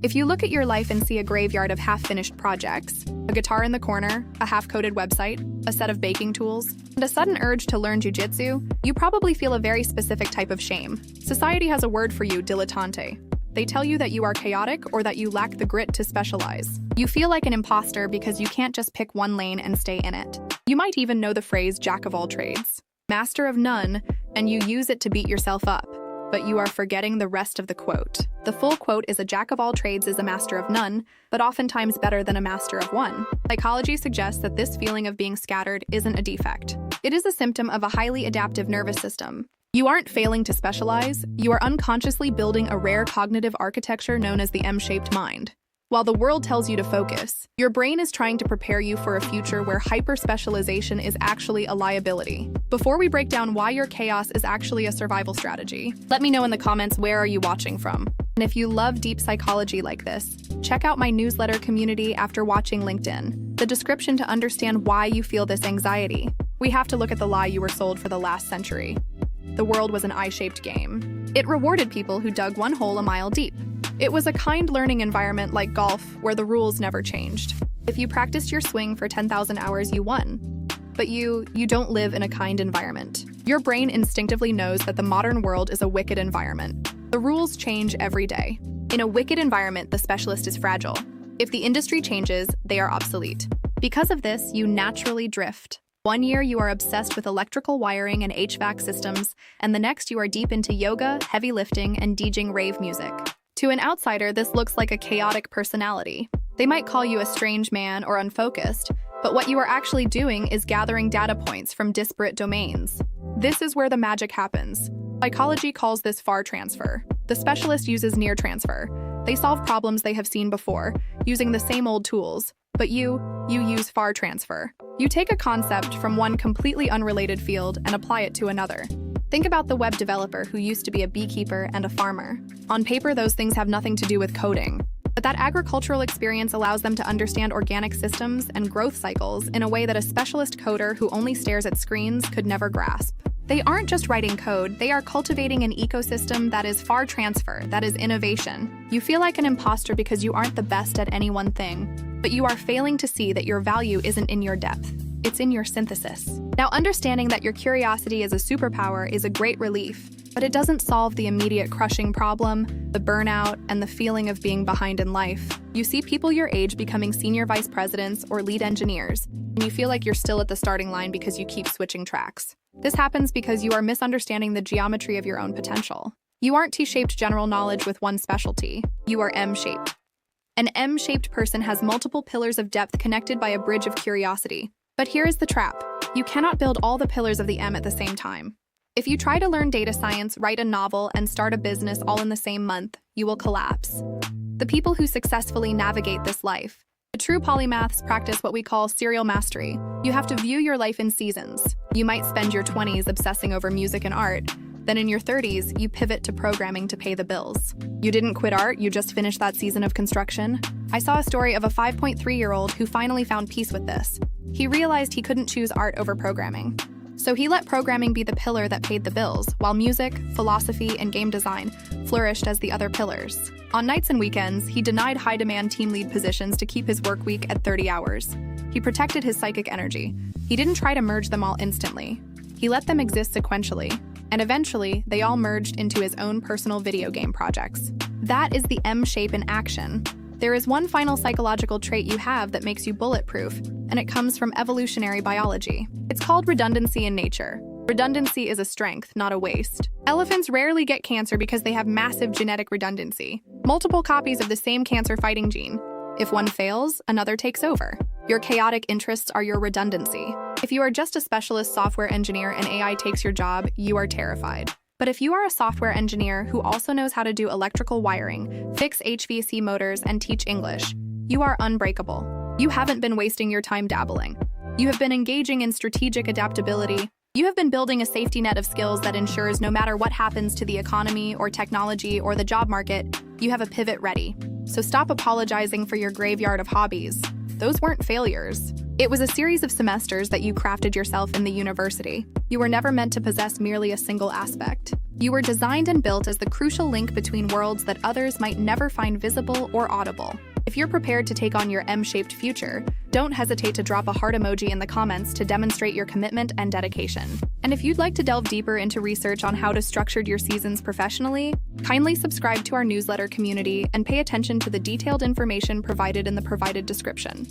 If you look at your life and see a graveyard of half-finished projects, a guitar in the corner, a half-coded website, a set of baking tools, and a sudden urge to learn jujitsu, you probably feel a very specific type of shame. Society has a word for you, dilettante. They tell you that you are chaotic or that you lack the grit to specialize. You feel like an imposter because you can't just pick one lane and stay in it. You might even know the phrase jack of all trades, master of none, and you use it to beat yourself up. But you are forgetting the rest of the quote. The full quote is a jack of all trades is a master of none, but oftentimes better than a master of one. Psychology suggests that this feeling of being scattered isn't a defect. It is a symptom of a highly adaptive nervous system. You aren't failing to specialize, you are unconsciously building a rare cognitive architecture known as the M-shaped mind. While the world tells you to focus, your brain is trying to prepare you for a future where hyper-specialization is actually a liability. Before we break down why your chaos is actually a survival strategy, let me know in the comments where are you watching from. And if you love deep psychology like this, check out my newsletter community after watching LinkedIn, the description to understand why you feel this anxiety. We have to look at the lie you were sold for the last century. The world was an I-shaped game. It rewarded people who dug one hole a mile deep. It was a kind learning environment like golf, where the rules never changed. If you practiced your swing for 10,000 hours, you won. But you don't live in a kind environment. Your brain instinctively knows that the modern world is a wicked environment. The rules change every day. In a wicked environment, the specialist is fragile. If the industry changes, they are obsolete. Because of this, you naturally drift. One year you are obsessed with electrical wiring and HVAC systems, and the next you are deep into yoga, heavy lifting, and DJing rave music. To an outsider, this looks like a chaotic personality. They might call you a strange man or unfocused, but what you are actually doing is gathering data points from disparate domains. This is where the magic happens. Psychology calls this far transfer. The specialist uses near transfer. They solve problems they have seen before, using the same old tools, but you use far transfer. You take a concept from one completely unrelated field and apply it to another. Think about the web developer who used to be a beekeeper and a farmer. On paper, those things have nothing to do with coding. But that agricultural experience allows them to understand organic systems and growth cycles in a way that a specialist coder who only stares at screens could never grasp. They aren't just writing code, they are cultivating an ecosystem that is far transfer, that is innovation. You feel like an imposter because you aren't the best at any one thing, but you are failing to see that your value isn't in your depth. It's in your synthesis. Now, understanding that your curiosity is a superpower is a great relief, but it doesn't solve the immediate crushing problem, the burnout, and the feeling of being behind in life. You see people your age becoming senior vice presidents or lead engineers, and you feel like you're still at the starting line because you keep switching tracks. This happens because you are misunderstanding the geometry of your own potential. You aren't T-shaped general knowledge with one specialty. You are M-shaped. An M-shaped person has multiple pillars of depth connected by a bridge of curiosity. But here is the trap. You cannot build all the pillars of the M at the same time. If you try to learn data science, write a novel, and start a business all in the same month, you will collapse. The people who successfully navigate this life, the true polymaths, practice what we call serial mastery. You have to view your life in seasons. You might spend your 20s obsessing over music and art. Then in your 30s, you pivot to programming to pay the bills. You didn't quit art, you just finished that season of construction. I saw a story of a 5.3-year-old who finally found peace with this. He realized he couldn't choose art over programming. So he let programming be the pillar that paid the bills, while music, philosophy, and game design flourished as the other pillars. On nights and weekends, he denied high-demand team lead positions to keep his work week at 30 hours. He protected his psychic energy. He didn't try to merge them all instantly. He let them exist sequentially, and eventually, they all merged into his own personal video game projects. That is the M shape in action. There is one final psychological trait you have that makes you bulletproof, and it comes from evolutionary biology. It's called redundancy in nature. Redundancy is a strength, not a waste. Elephants rarely get cancer because they have massive genetic redundancy. Multiple copies of the same cancer-fighting gene. If one fails, another takes over. Your chaotic interests are your redundancy. If you are just a specialist software engineer and AI takes your job, you are terrified. But if you are a software engineer who also knows how to do electrical wiring, fix HVAC motors, and teach English, you are unbreakable. You haven't been wasting your time dabbling. You have been engaging in strategic adaptability. You have been building a safety net of skills that ensures no matter what happens to the economy or technology or the job market, you have a pivot ready. So stop apologizing for your graveyard of hobbies. Those weren't failures. It was a series of semesters that you crafted yourself in the university. You were never meant to possess merely a single aspect. You were designed and built as the crucial link between worlds that others might never find visible or audible. If you're prepared to take on your M-shaped future, don't hesitate to drop a heart emoji in the comments to demonstrate your commitment and dedication. And if you'd like to delve deeper into research on how to structure your seasons professionally, kindly subscribe to our newsletter community and pay attention to the detailed information provided in the provided description.